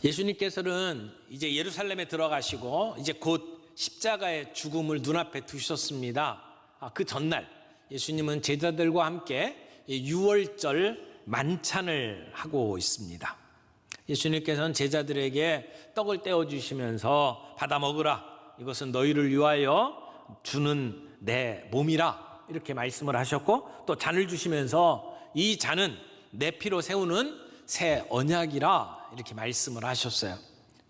예수님께서는 이제 예루살렘에 들어가시고 이제 곧 십자가의 죽음을 눈앞에 두셨습니다. 그 전날 예수님은 제자들과 함께 유월절 만찬을 하고 있습니다. 예수님께서는 제자들에게 떡을 떼어주시면서 받아 먹으라, 이것은 너희를 위하여 주는 내 몸이라, 이렇게 말씀을 하셨고, 또 잔을 주시면서 이 잔은 내 피로 세우는 새 언약이라, 이렇게 말씀을 하셨어요.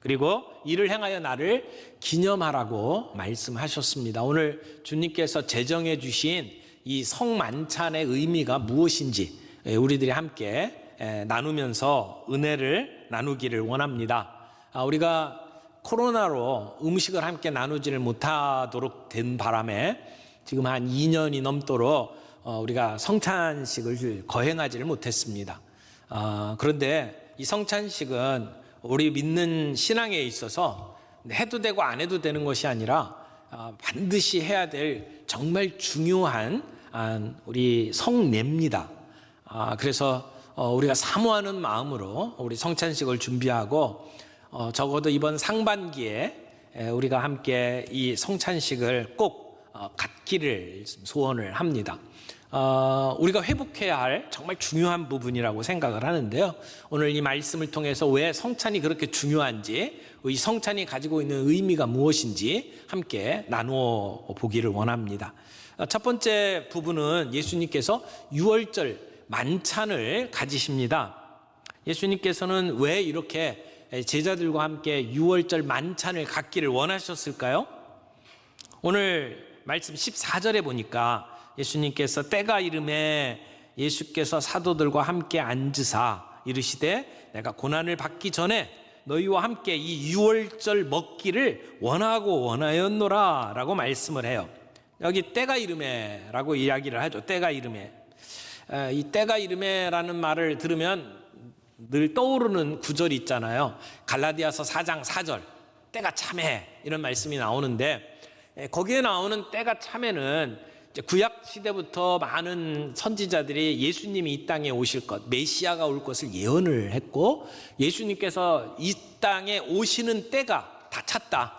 그리고 이를 행하여 나를 기념하라고 말씀하셨습니다. 오늘 주님께서 제정해 주신 이 성만찬의 의미가 무엇인지 우리들이 함께 나누면서 은혜를 나누기를 원합니다. 우리가 코로나로 음식을 함께 나누지를 못하도록 된 바람에 지금 한 2년이 넘도록 우리가 성찬식을 거행하지를 못했습니다. 그런데 이 성찬식은 우리 믿는 신앙에 있어서 해도 되고 안 해도 되는 것이 아니라 반드시 해야 될 정말 중요한 우리 성례입니다. 그래서 우리가 사모하는 마음으로 우리 성찬식을 준비하고 적어도 이번 상반기에 우리가 함께 이 성찬식을 꼭 갖기를 소원을 합니다. 우리가 회복해야 할 정말 중요한 부분이라고 생각을 하는데요. 오늘 이 말씀을 통해서 왜 성찬이 그렇게 중요한지, 이 성찬이 가지고 있는 의미가 무엇인지 함께 나누어 보기를 원합니다. 첫 번째 부분은 예수님께서 유월절 만찬을 가지십니다. 예수님께서는 왜 이렇게 제자들과 함께 유월절 만찬을 갖기를 원하셨을까요? 오늘 말씀 14절에 보니까 예수님께서 때가 이르매 예수께서 사도들과 함께 앉으사 이르시되 내가 고난을 받기 전에 너희와 함께 이 유월절 먹기를 원하고 원하였노라 라고 말씀을 해요. 여기 때가 이르매라고 이야기를 하죠. 때가 이르매. 이 때가 이르매라는 말을 들으면 늘 떠오르는 구절이 있잖아요. 갈라디아서 4장 4절 때가 참해, 이런 말씀이 나오는데, 거기에 나오는 때가 참해는 구약 시대부터 많은 선지자들이 예수님이 이 땅에 오실 것, 메시아가 올 것을 예언을 했고, 예수님께서 이 땅에 오시는 때가 다 찼다,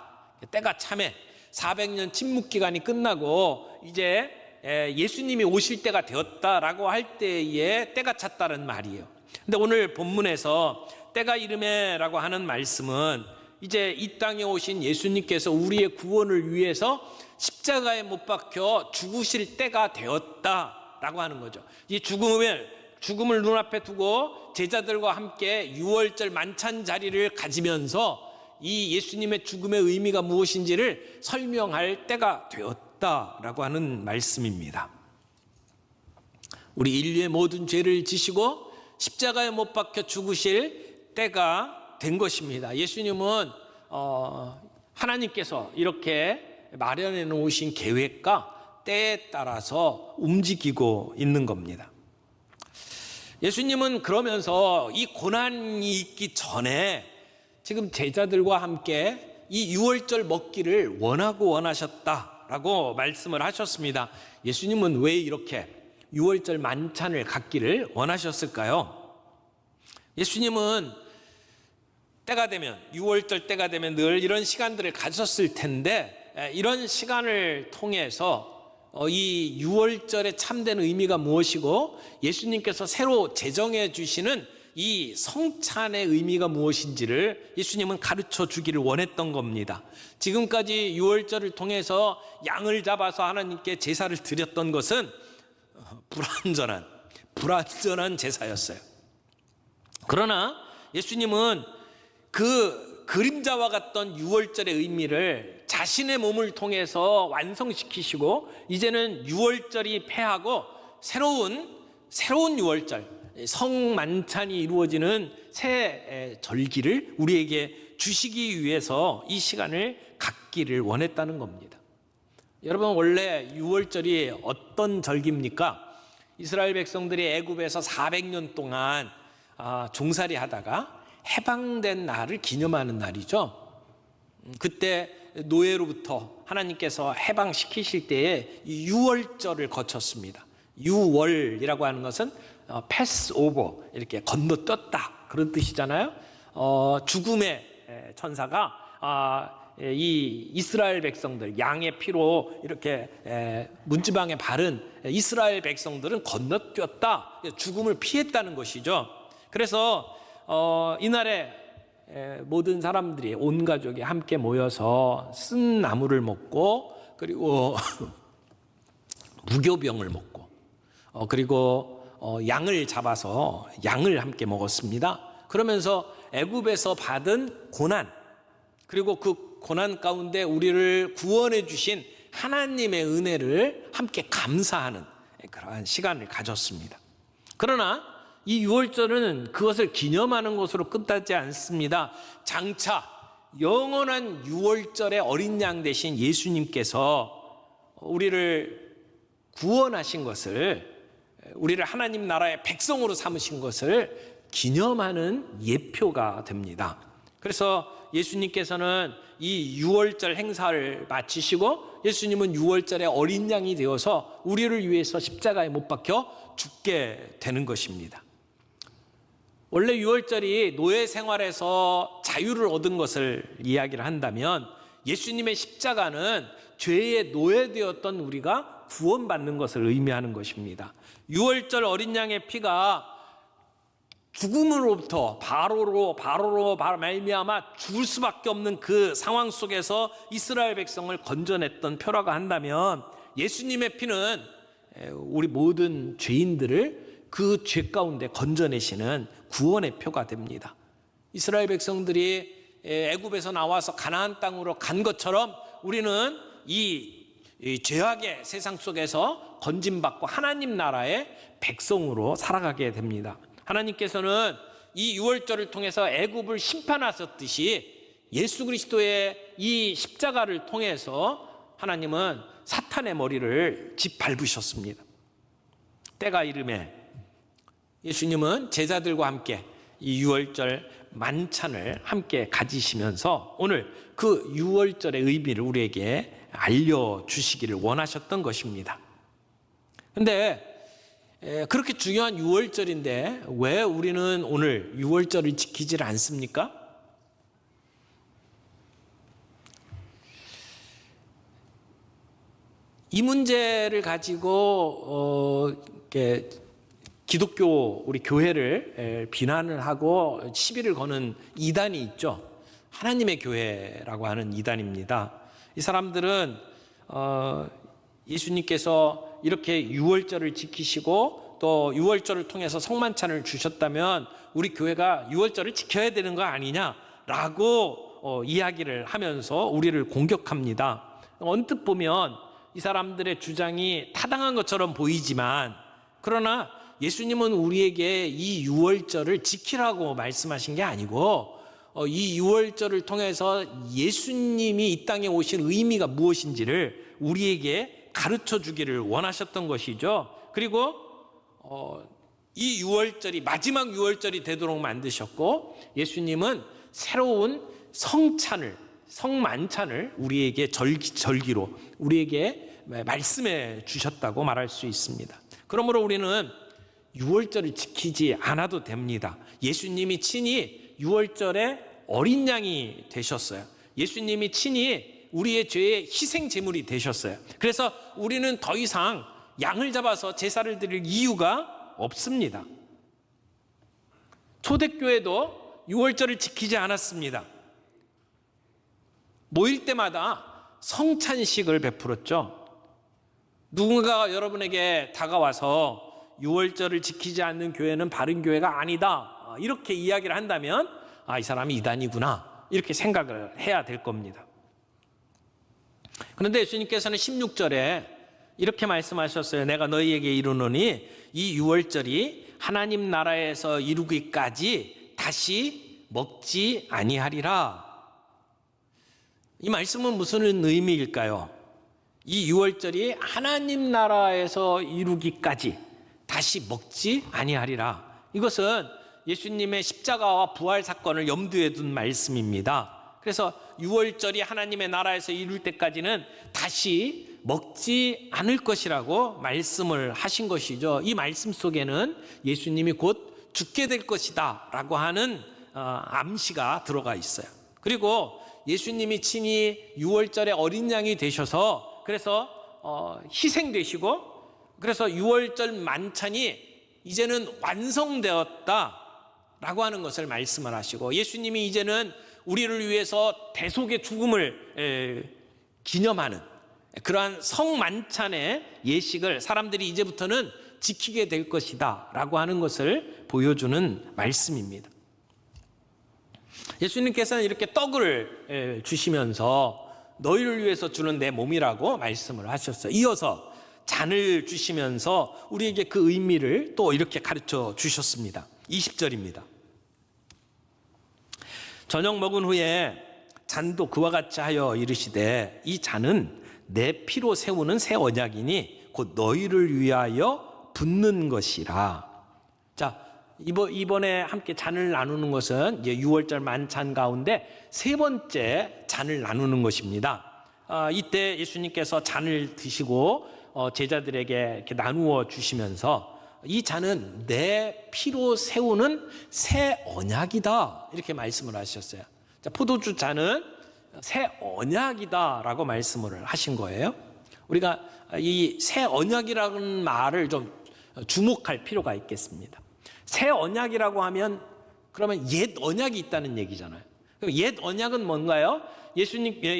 때가 참해, 400년 침묵 기간이 끝나고 이제 예수님이 오실 때가 되었다라고 할 때에 때가 찼다는 말이에요. 근데 오늘 본문에서 때가 이르매라고 하는 말씀은 이제 이 땅에 오신 예수님께서 우리의 구원을 위해서 십자가에 못 박혀 죽으실 때가 되었다라고 하는 거죠. 이 죽음을 눈앞에 두고 제자들과 함께 유월절 만찬 자리를 가지면서 이 예수님의 죽음의 의미가 무엇인지를 설명할 때가 되었다라고 하는 말씀입니다. 우리 인류의 모든 죄를 지시고 십자가에 못 박혀 죽으실 때가 된 것입니다. 예수님은 하나님께서 이렇게 마련해 놓으신 계획과 때에 따라서 움직이고 있는 겁니다. 예수님은 그러면서 이 고난이 있기 전에 지금 제자들과 함께 이 유월절 먹기를 원하고 원하셨다라고 말씀을 하셨습니다. 예수님은 왜 이렇게 유월절 만찬을 갖기를 원하셨을까요? 예수님은 때가 되면, 유월절 때가 되면 늘 이런 시간들을 가졌을 텐데, 이런 시간을 통해서 이 유월절의 참된 의미가 무엇이고 예수님께서 새로 제정해 주시는 이 성찬의 의미가 무엇인지를 예수님은 가르쳐 주기를 원했던 겁니다. 지금까지 유월절을 통해서 양을 잡아서 하나님께 제사를 드렸던 것은 불완전한 제사였어요. 그러나 예수님은 그 그림자와 같던 유월절의 의미를 자신의 몸을 통해서 완성시키시고, 이제는 유월절이 패하고 새로운 유월절, 성만찬이 이루어지는 새 절기를 우리에게 주시기 위해서 이 시간을 갖기를 원했다는 겁니다. 여러분, 원래 유월절이 어떤 절기입니까? 이스라엘 백성들이 애굽에서 400년 동안 종살이 하다가 해방된 날을 기념하는 날이죠. 그때 노예로부터 하나님께서 해방시키실 때에 유월절을 거쳤습니다. 유월이라고 하는 것은 패스오버, 이렇게 건너뛰었다, 그런 뜻이잖아요. 죽음의 천사가 이 이스라엘 백성들, 양의 피로 이렇게 문지방에 바른 이스라엘 백성들은 건너뛰었다, 죽음을 피했다는 것이죠. 그래서 이날에 모든 사람들이, 온 가족이 함께 모여서 쓴 나무를 먹고, 그리고 무교병을 먹고, 그리고 양을 잡아서 양을 함께 먹었습니다. 그러면서 애굽에서 받은 고난, 그리고 그 고난 가운데 우리를 구원해 주신 하나님의 은혜를 함께 감사하는 그러한 시간을 가졌습니다. 그러나 이 유월절은 그것을 기념하는 것으로 끝나지 않습니다. 장차 영원한 유월절의 어린 양 되신 예수님께서 우리를 구원하신 것을, 우리를 하나님 나라의 백성으로 삼으신 것을 기념하는 예표가 됩니다. 그래서 예수님께서는 이 유월절 행사를 마치시고 예수님은 유월절의 어린 양이 되어서 우리를 위해서 십자가에 못 박혀 죽게 되는 것입니다. 원래 유월절이 노예 생활에서 자유를 얻은 것을 이야기를 한다면, 예수님의 십자가는 죄의 노예되었던 우리가 구원받는 것을 의미하는 것입니다. 유월절 어린 양의 피가 죽음으로부터 바로로 말미암아 죽을 수밖에 없는 그 상황 속에서 이스라엘 백성을 건져냈던 표라고 한다면, 예수님의 피는 우리 모든 죄인들을 그 죄 가운데 건져내시는 구원의 표가 됩니다. 이스라엘 백성들이 애굽에서 나와서 가나안 땅으로 간 것처럼 우리는 이 죄악의 세상 속에서 건짐받고 하나님 나라의 백성으로 살아가게 됩니다. 하나님께서는 이 유월절을 통해서 애굽을 심판하셨듯이 예수 그리스도의 이 십자가를 통해서 하나님은 사탄의 머리를 짓밟으셨습니다. 때가 이름에 예수님은 제자들과 함께 이 유월절 만찬을 함께 가지시면서 오늘 그 유월절의 의미를 우리에게 알려주시기를 원하셨던 것입니다. 그런데 그렇게 중요한 유월절인데 왜 우리는 오늘 유월절을 지키질 않습니까? 이 문제를 가지고 기독교 우리 교회를 비난을 하고 시비를 거는 이단이 있죠. 하나님의 교회라고 하는 이단입니다. 이 사람들은 예수님께서 이렇게 유월절을 지키시고 또 유월절을 통해서 성만찬을 주셨다면 우리 교회가 유월절을 지켜야 되는 거 아니냐라고 이야기를 하면서 우리를 공격합니다. 언뜻 보면 이 사람들의 주장이 타당한 것처럼 보이지만, 그러나 예수님은 우리에게 이 유월절을 지키라고 말씀하신 게 아니고 이 유월절을 통해서 예수님이 이 땅에 오신 의미가 무엇인지를 우리에게 가르쳐 주기를 원하셨던 것이죠. 그리고 이 유월절이 마지막 유월절이 되도록 만드셨고, 예수님은 새로운 성만찬을 우리에게 절기로 우리에게 말씀해 주셨다고 말할 수 있습니다. 그러므로 우리는 유월절을 지키지 않아도 됩니다. 예수님이 친히 유월절의 어린 양이 되셨어요. 예수님이 친히 우리의 죄의 희생 제물이 되셨어요. 그래서 우리는 더 이상 양을 잡아서 제사를 드릴 이유가 없습니다. 초대교회도 유월절을 지키지 않았습니다. 모일 때마다 성찬식을 베풀었죠. 누군가가 여러분에게 다가와서 유월절을 지키지 않는 교회는 바른 교회가 아니다, 이렇게 이야기를 한다면 이 사람이 이단이구나, 이렇게 생각을 해야 될 겁니다. 그런데 예수님께서는 16절에 이렇게 말씀하셨어요. 내가 너희에게 이르노니 이 유월절이 하나님 나라에서 이루기까지 다시 먹지 아니하리라. 이 말씀은 무슨 의미일까요? 이 유월절이 하나님 나라에서 이루기까지 다시 먹지 아니하리라. 이것은 예수님의 십자가와 부활 사건을 염두에 둔 말씀입니다. 그래서 유월절이 하나님의 나라에서 이룰 때까지는 다시 먹지 않을 것이라고 말씀을 하신 것이죠. 이 말씀 속에는 예수님이 곧 죽게 될 것이다 라고 하는 암시가 들어가 있어요. 그리고 예수님이 친히 6월절에 어린 양이 되셔서 그래서 희생되시고 그래서 6월절 만찬이 이제는 완성되었다라고 하는 것을 말씀을 하시고 예수님이 이제는 우리를 위해서 대속의 죽음을 기념하는 그러한 성만찬의 예식을 사람들이 이제부터는 지키게 될 것이다 라고 하는 것을 보여주는 말씀입니다. 예수님께서는 이렇게 떡을 주시면서 너희를 위해서 주는 내 몸이라고 말씀을 하셨어요. 이어서 잔을 주시면서 우리에게 그 의미를 또 이렇게 가르쳐 주셨습니다. 20절입니다. 저녁 먹은 후에 잔도 그와 같이 하여 이르시되 이 잔은 내 피로 세우는 새 언약이니 곧 너희를 위하여 붓는 것이라. 자, 이번에 함께 잔을 나누는 것은 이제 6월절 만찬 가운데 세 번째 잔을 나누는 것입니다. 이때 예수님께서 잔을 드시고 제자들에게 이렇게 나누어 주시면서 이 잔은 내 피로 세우는 새 언약이다 이렇게 말씀을 하셨어요. 자, 포도주 잔은 새 언약이다라고 말씀을 하신 거예요. 우리가 이 새 언약이라는 말을 좀 주목할 필요가 있겠습니다. 새 언약이라고 하면 그러면 옛 언약이 있다는 얘기잖아요. 옛 언약은 뭔가요?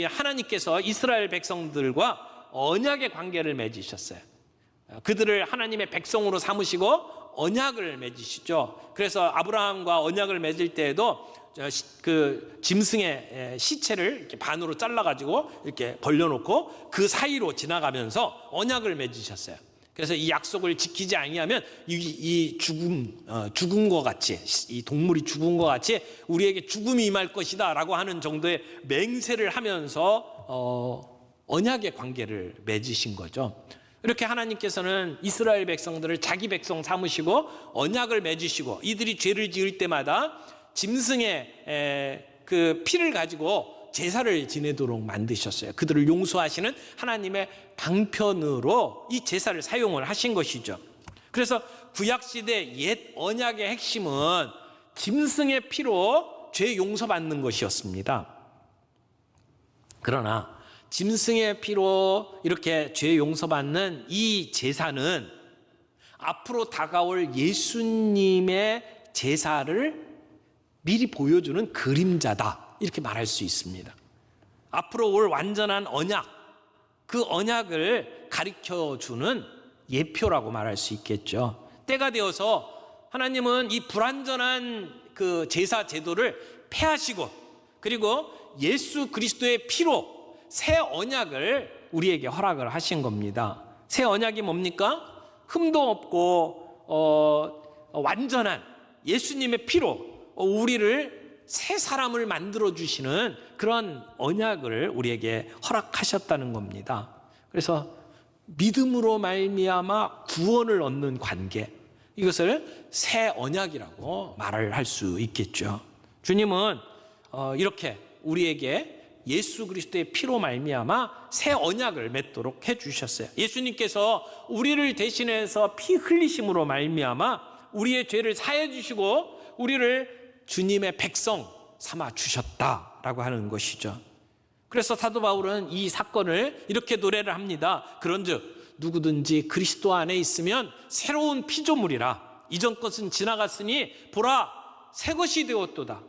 하나님께서 이스라엘 백성들과 언약의 관계를 맺으셨어요. 그들을 하나님의 백성으로 삼으시고 언약을 맺으시죠. 그래서 아브라함과 언약을 맺을 때에도 그 짐승의 시체를 이렇게 반으로 잘라가지고 이렇게 벌려놓고 그 사이로 지나가면서 언약을 맺으셨어요. 그래서 이 약속을 지키지 아니하면 이 죽은 것 같이 이 동물이 죽은 것 같이 우리에게 죽음이 임할 것이다라고 하는 정도의 맹세를 하면서 언약의 관계를 맺으신 거죠. 이렇게 하나님께서는 이스라엘 백성들을 자기 백성 삼으시고 언약을 맺으시고 이들이 죄를 지을 때마다 짐승의 그 피를 가지고 제사를 지내도록 만드셨어요. 그들을 용서하시는 하나님의 방편으로 이 제사를 사용을 하신 것이죠. 그래서 구약시대 옛 언약의 핵심은 짐승의 피로 죄 용서받는 것이었습니다. 그러나 짐승의 피로 이렇게 죄 용서받는 이 제사는 앞으로 다가올 예수님의 제사를 미리 보여주는 그림자다 이렇게 말할 수 있습니다. 앞으로 올 완전한 언약, 그 언약을 가르쳐주는 예표라고 말할 수 있겠죠. 때가 되어서 하나님은 이 불완전한 그 제사 제도를 폐하시고 그리고 예수 그리스도의 피로 새 언약을 우리에게 허락을 하신 겁니다. 새 언약이 뭡니까? 흠도 없고 완전한 예수님의 피로 우리를 새 사람을 만들어 주시는 그런 언약을 우리에게 허락하셨다는 겁니다. 그래서 믿음으로 말미암아 구원을 얻는 관계, 이것을 새 언약이라고 말을 할 수 있겠죠. 주님은 이렇게 우리에게 예수 그리스도의 피로 말미암아 새 언약을 맺도록 해주셨어요. 예수님께서 우리를 대신해서 피 흘리심으로 말미암아 우리의 죄를 사해 주시고 우리를 주님의 백성 삼아 주셨다라고 하는 것이죠. 그래서 사도 바울은 이 사건을 이렇게 노래를 합니다. 그런즉 누구든지 그리스도 안에 있으면 새로운 피조물이라. 이전 것은 지나갔으니 보라 새 것이 되었도다.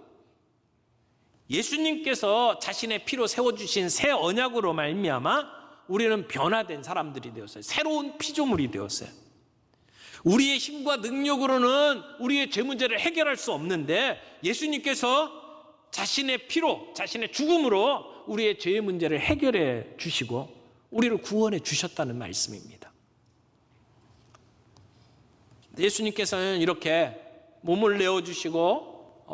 예수님께서 자신의 피로 세워주신 새 언약으로 말미암아 우리는 변화된 사람들이 되었어요. 새로운 피조물이 되었어요. 우리의 힘과 능력으로는 우리의 죄 문제를 해결할 수 없는데 예수님께서 자신의 피로, 자신의 죽음으로 우리의 죄의 문제를 해결해 주시고 우리를 구원해 주셨다는 말씀입니다. 예수님께서는 이렇게 몸을 내어주시고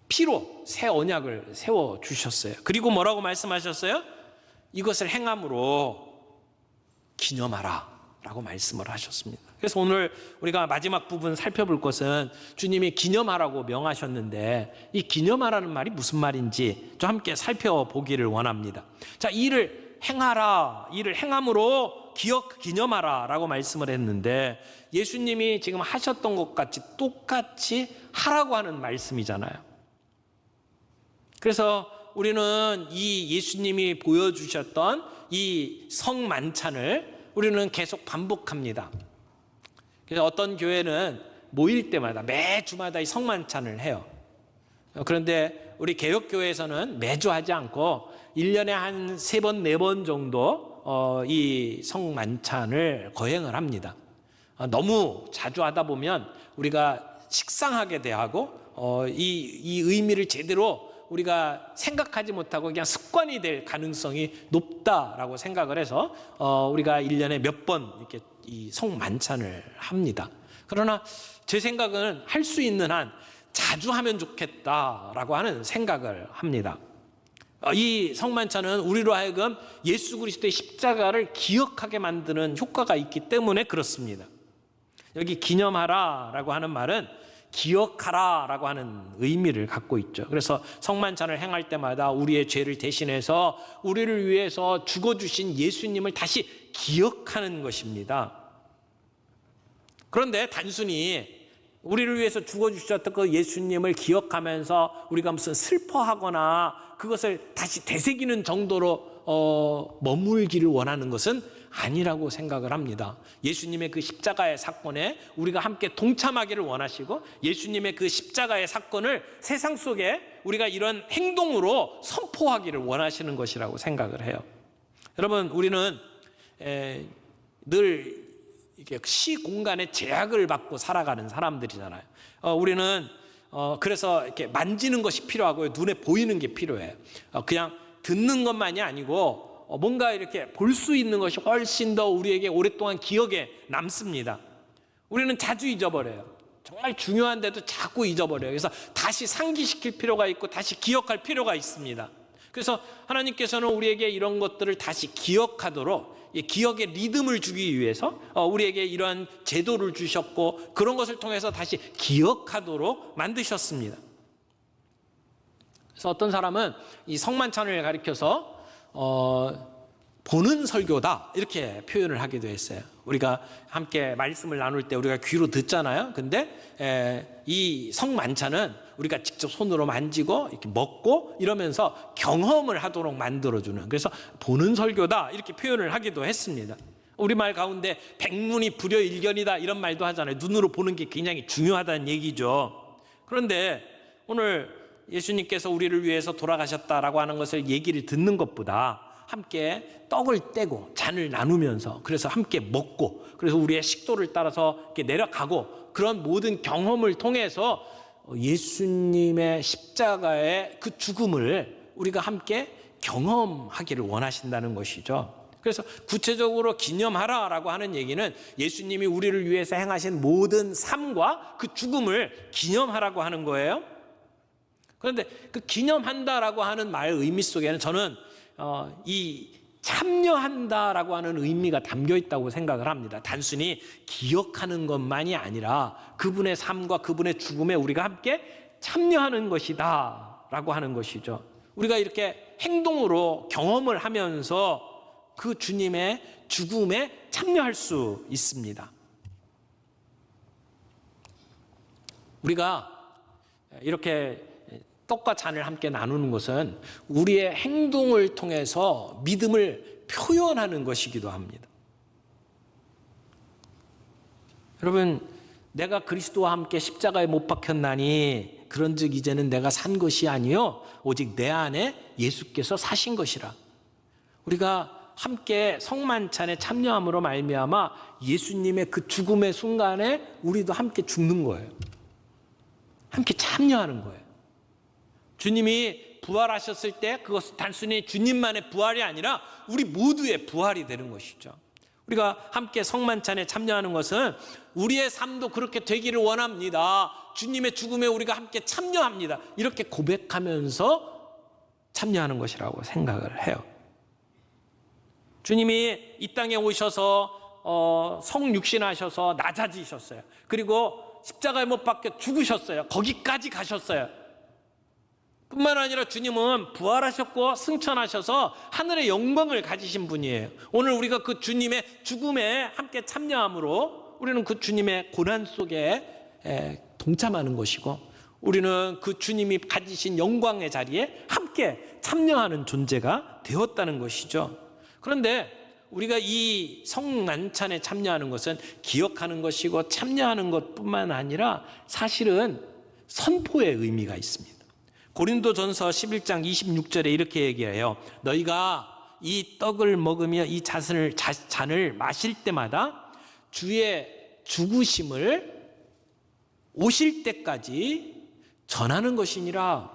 피로 새 언약을 세워주셨어요. 그리고 뭐라고 말씀하셨어요? 이것을 행함으로 기념하라 라고 말씀을 하셨습니다. 그래서 오늘 우리가 마지막 부분 살펴볼 것은 주님이 기념하라고 명하셨는데 이 기념하라는 말이 무슨 말인지 좀 함께 살펴보기를 원합니다. 자, 일을 행하라, 일을 행함으로 기념하라 라고 말씀을 했는데, 예수님이 지금 하셨던 것 같이 똑같이 하라고 하는 말씀이잖아요. 그래서 우리는 이 예수님이 보여주셨던 이 성만찬을 우리는 계속 반복합니다. 그래서 어떤 교회는 모일 때마다 매주마다 이 성만찬을 해요. 그런데 우리 개혁교회에서는 매주 하지 않고 1년에 한 3번, 4번 정도 이 성만찬을 거행을 합니다. 너무 자주 하다 보면 우리가 식상하게 대하고 이 의미를 제대로 우리가 생각하지 못하고 그냥 습관이 될 가능성이 높다라고 생각을 해서 우리가 1년에 몇 번 이렇게 이 성만찬을 합니다. 그러나 제 생각은 할 수 있는 한 자주 하면 좋겠다라고 하는 생각을 합니다. 이 성만찬은 우리로 하여금 예수 그리스도의 십자가를 기억하게 만드는 효과가 있기 때문에 그렇습니다. 여기 기념하라라고 하는 말은 기억하라라고 하는 의미를 갖고 있죠. 그래서 성만찬을 행할 때마다 우리의 죄를 대신해서 우리를 위해서 죽어주신 예수님을 다시 기억하는 것입니다. 그런데 단순히 우리를 위해서 죽어주셨던 그 예수님을 기억하면서 우리가 무슨 슬퍼하거나 그것을 다시 되새기는 정도로 머물기를 원하는 것은 아니라고 생각을 합니다. 예수님의 그 십자가의 사건에 우리가 함께 동참하기를 원하시고, 예수님의 그 십자가의 사건을 세상 속에 우리가 이런 행동으로 선포하기를 원하시는 것이라고 생각을 해요. 여러분, 우리는 늘 이렇게 시공간의 제약을 받고 살아가는 사람들이잖아요. 우리는 그래서 이렇게 만지는 것이 필요하고요, 눈에 보이는 게 필요해요. 그냥 듣는 것만이 아니고 뭔가 이렇게 볼 수 있는 것이 훨씬 더 우리에게 오랫동안 기억에 남습니다. 우리는 자주 잊어버려요. 정말 중요한데도 자꾸 잊어버려요. 그래서 다시 상기시킬 필요가 있고 다시 기억할 필요가 있습니다. 그래서 하나님께서는 우리에게 이런 것들을 다시 기억하도록 기억의 리듬을 주기 위해서 우리에게 이런 제도를 주셨고, 그런 것을 통해서 다시 기억하도록 만드셨습니다. 그래서 어떤 사람은 이 성만찬을 가리켜서 보는 설교다 이렇게 표현을 하기도 했어요. 우리가 함께 말씀을 나눌 때 우리가 귀로 듣잖아요. 근데 이 성만찬은 우리가 직접 손으로 만지고 이렇게 먹고 이러면서 경험을 하도록 만들어주는, 그래서 보는 설교다 이렇게 표현을 하기도 했습니다. 우리말 가운데 백문이 불여일견이다 이런 말도 하잖아요. 눈으로 보는 게 굉장히 중요하다는 얘기죠. 그런데 오늘 예수님께서 우리를 위해서 돌아가셨다라고 하는 것을 얘기를 듣는 것보다 함께 떡을 떼고 잔을 나누면서, 그래서 함께 먹고, 그래서 우리의 식도를 따라서 이렇게 내려가고, 그런 모든 경험을 통해서 예수님의 십자가의 그 죽음을 우리가 함께 경험하기를 원하신다는 것이죠. 그래서 구체적으로 기념하라라고 하는 얘기는 예수님이 우리를 위해서 행하신 모든 삶과 그 죽음을 기념하라고 하는 거예요. 그런데 그 기념한다라고 하는 말의 의미 속에는 저는 이 참여한다라고 하는 의미가 담겨 있다고 생각을 합니다. 단순히 기억하는 것만이 아니라 그분의 삶과 그분의 죽음에 우리가 함께 참여하는 것이다 라고 하는 것이죠. 우리가 이렇게 행동으로 경험을 하면서 그 주님의 죽음에 참여할 수 있습니다. 우리가 이렇게 떡과 잔을 함께 나누는 것은 우리의 행동을 통해서 믿음을 표현하는 것이기도 합니다. 여러분, 내가 그리스도와 함께 십자가에 못 박혔나니 그런즉 이제는 내가 산 것이 아니요 오직 내 안에 예수께서 사신 것이라. 우리가 함께 성만찬에 참여함으로 말미암아 예수님의 그 죽음의 순간에 우리도 함께 죽는 거예요. 함께 참여하는 거예요. 주님이 부활하셨을 때 그것은 단순히 주님만의 부활이 아니라 우리 모두의 부활이 되는 것이죠. 우리가 함께 성만찬에 참여하는 것은 우리의 삶도 그렇게 되기를 원합니다. 주님의 죽음에 우리가 함께 참여합니다. 이렇게 고백하면서 참여하는 것이라고 생각을 해요. 주님이 이 땅에 오셔서 성육신하셔서 낮아지셨어요. 그리고 십자가에 못 박혀 죽으셨어요. 거기까지 가셨어요. 뿐만 아니라 주님은 부활하셨고 승천하셔서 하늘의 영광을 가지신 분이에요. 오늘 우리가 그 주님의 죽음에 함께 참여함으로 우리는 그 주님의 고난 속에 동참하는 것이고, 우리는 그 주님이 가지신 영광의 자리에 함께 참여하는 존재가 되었다는 것이죠. 그런데 우리가 이 성만찬에 참여하는 것은 기억하는 것이고 참여하는 것뿐만 아니라 사실은 선포의 의미가 있습니다. 고린도전서 11장 26절에 이렇게 얘기해요. 너희가 이 떡을 먹으며 이 잔을 마실 때마다 주의 죽으심을 오실 때까지 전하는 것이니라.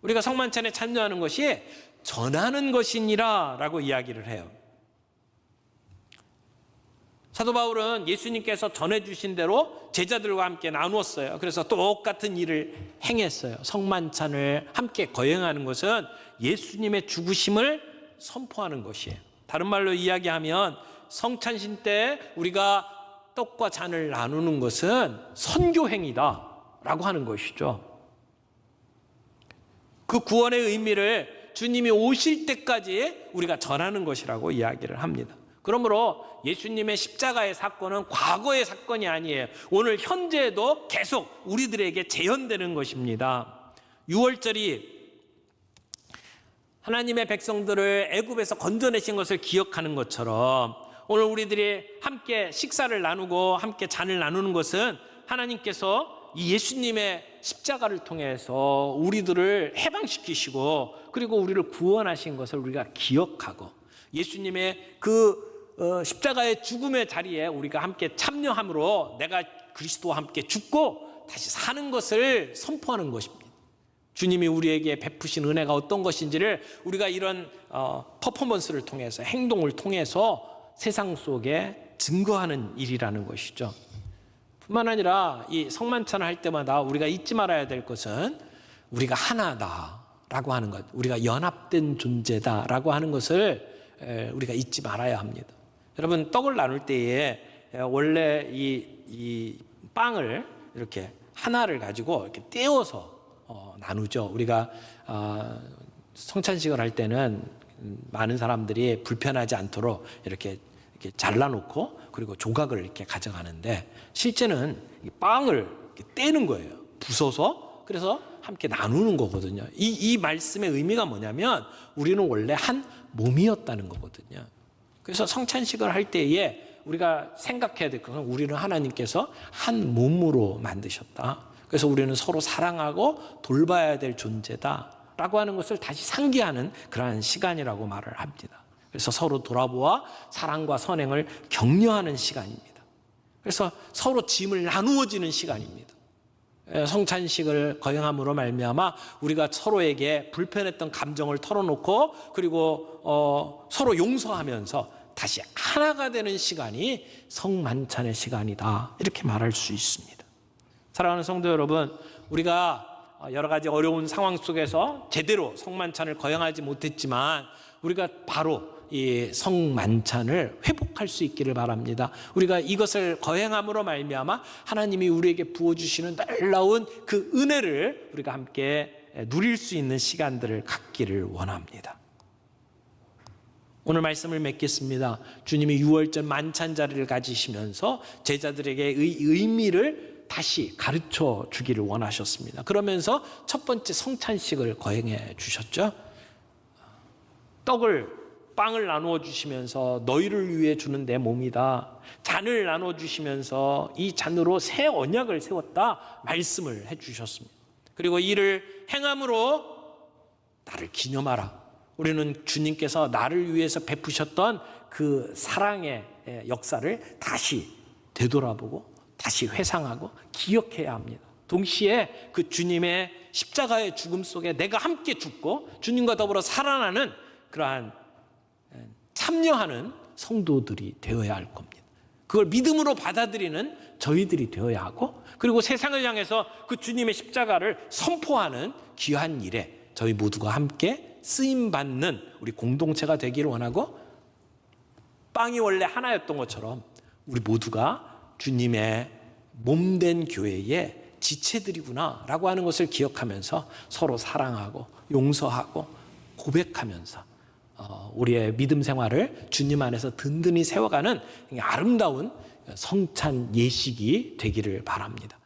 우리가 성만찬에 참여하는 것이 전하는 것이니라 라고 이야기를 해요. 사도 바울은 예수님께서 전해주신 대로 제자들과 함께 나누었어요. 그래서 똑같은 일을 행했어요. 성만찬을 함께 거행하는 것은 예수님의 죽으심을 선포하는 것이에요. 다른 말로 이야기하면 성찬신 때 우리가 떡과 잔을 나누는 것은 선교행위다 라고 하는 것이죠. 그 구원의 의미를 주님이 오실 때까지 우리가 전하는 것이라고 이야기를 합니다. 그러므로 예수님의 십자가의 사건은 과거의 사건이 아니에요. 오늘 현재에도 계속 우리들에게 재현되는 것입니다. 유월절이 하나님의 백성들을 애굽에서 건져내신 것을 기억하는 것처럼 오늘 우리들이 함께 식사를 나누고 함께 잔을 나누는 것은 하나님께서 이 예수님의 십자가를 통해서 우리들을 해방시키시고 그리고 우리를 구원하신 것을 우리가 기억하고 예수님의 그 십자가의 죽음의 자리에 우리가 함께 참여함으로 내가 그리스도와 함께 죽고 다시 사는 것을 선포하는 것입니다. 주님이 우리에게 베푸신 은혜가 어떤 것인지를 우리가 이런 퍼포먼스를 통해서 행동을 통해서 세상 속에 증거하는 일이라는 것이죠. 뿐만 아니라 이 성만찬을 할 때마다 우리가 잊지 말아야 될 것은 우리가 하나다라고 하는 것, 우리가 연합된 존재다라고 하는 것을 우리가 잊지 말아야 합니다. 여러분, 떡을 나눌 때에 원래 이 빵을 이렇게 하나를 가지고 이렇게 떼어서 나누죠. 우리가 성찬식을 할 때는 많은 사람들이 불편하지 않도록 이렇게 잘라놓고 그리고 조각을 이렇게 가져가는데 실제는 이 빵을 이렇게 떼는 거예요. 부숴서 그래서 함께 나누는 거거든요. 이 말씀의 의미가 뭐냐면 우리는 원래 한 몸이었다는 거거든요. 그래서 성찬식을 할 때에 우리가 생각해야 될 것은 우리는 하나님께서 한 몸으로 만드셨다. 그래서 우리는 서로 사랑하고 돌봐야 될 존재다라고 하는 것을 다시 상기하는 그러한 시간이라고 말을 합니다. 그래서 서로 돌아보아 사랑과 선행을 격려하는 시간입니다. 그래서 서로 짐을 나누어지는 시간입니다. 성찬식을 거행함으로 말미암아 우리가 서로에게 불편했던 감정을 털어놓고 그리고 서로 용서하면서 다시 하나가 되는 시간이 성만찬의 시간이다, 이렇게 말할 수 있습니다. 사랑하는 성도 여러분, 우리가 여러 가지 어려운 상황 속에서 제대로 성만찬을 거행하지 못했지만 우리가 바로 이 성만찬을 회복할 수 있기를 바랍니다. 우리가 이것을 거행함으로 말미암아 하나님이 우리에게 부어주시는 놀라운 그 은혜를 우리가 함께 누릴 수 있는 시간들을 갖기를 원합니다. 오늘 말씀을 맺겠습니다. 주님이 유월절 만찬 자리를 가지시면서 제자들에게 의미를 다시 가르쳐 주기를 원하셨습니다. 그러면서 첫 번째 성찬식을 거행해 주셨죠. 빵을 나누어 주시면서 너희를 위해 주는 내 몸이다. 잔을 나누어 주시면서 이 잔으로 새 언약을 세웠다 말씀을 해 주셨습니다. 그리고 이를 행함으로 나를 기념하라. 우리는 주님께서 나를 위해서 베푸셨던 그 사랑의 역사를 다시 되돌아보고 다시 회상하고 기억해야 합니다. 동시에 그 주님의 십자가의 죽음 속에 내가 함께 죽고 주님과 더불어 살아나는 그러한 참여하는 성도들이 되어야 할 겁니다. 그걸 믿음으로 받아들이는 저희들이 되어야 하고 그리고 세상을 향해서 그 주님의 십자가를 선포하는 귀한 일에 저희 모두가 함께 쓰임받는 우리 공동체가 되기를 원하고 빵이 원래 하나였던 것처럼 우리 모두가 주님의 몸된 교회의 지체들이구나라고 하는 것을 기억하면서 서로 사랑하고 용서하고 고백하면서 우리의 믿음 생활을 주님 안에서 든든히 세워가는 아름다운 성찬 예식이 되기를 바랍니다.